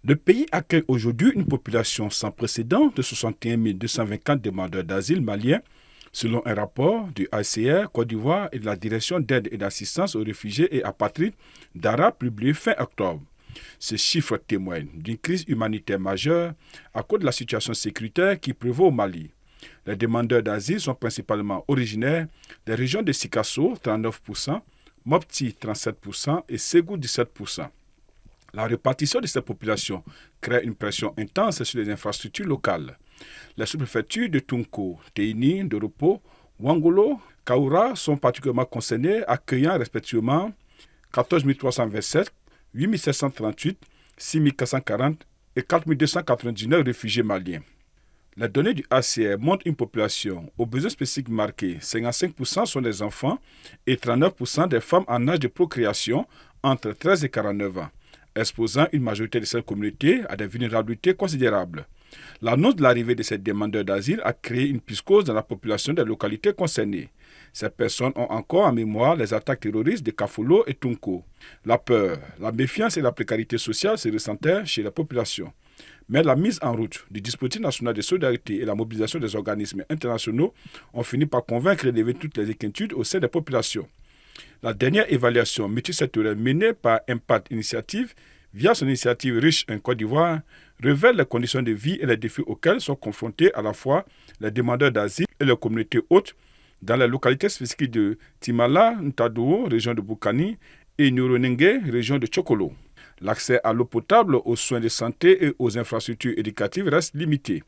Le pays accueille aujourd'hui une population sans précédent de 61 224 demandeurs d'asile maliens, selon un rapport du HCR Côte d'Ivoire et de la Direction d'aide et d'assistance aux réfugiés et apatrides d'ARA publié fin octobre. Ces chiffres témoignent d'une crise humanitaire majeure à cause de la situation sécuritaire qui prévaut au Mali. Les demandeurs d'asile sont principalement originaires des régions de Sikasso, 39%, Mopti, 37% et Ségou, 17%. La répartition de cette population crée une pression intense sur les infrastructures locales. Les sous-préfectures de Tunko, Teini, Doropo, Wangolo, Kaoura sont particulièrement concernées, accueillant respectivement 14 327, 8 738, 6 440 et 4 299 réfugiés maliens. Les données du HCR montrent une population aux besoins spécifiques marqués. 55% sont des enfants et 39% des femmes en âge de procréation entre 13 et 49 ans, exposant une majorité de cette communauté à des vulnérabilités considérables. L'annonce de l'arrivée de ces demandeurs d'asile a créé une psychose dans la population des localités concernées. Ces personnes ont encore en mémoire les attaques terroristes de Kafolo et Tunko. La peur, la méfiance et la précarité sociale se ressentaient chez la population. Mais la mise en route du dispositif national de solidarité et la mobilisation des organismes internationaux ont fini par convaincre et lever toutes les inquiétudes au sein des populations. La dernière évaluation multisectorielle menée par Impact Initiative, via son initiative Riche en Côte d'Ivoire, révèle les conditions de vie et les défis auxquels sont confrontés à la fois les demandeurs d'asile et les communautés hôtes dans les localités spécifiques de Timala, Ntadou, région de Boukani, et Nyoronenge, région de Tchokolo. L'accès à l'eau potable, aux soins de santé et aux infrastructures éducatives reste limité,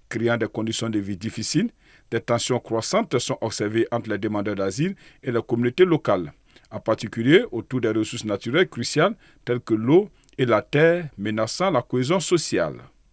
créant des conditions de vie difficiles. Des tensions croissantes sont observées entre les demandeurs d'asile et les communautés locales, en particulier autour des ressources naturelles cruciales telles que l'eau et la terre, menaçant la cohésion sociale.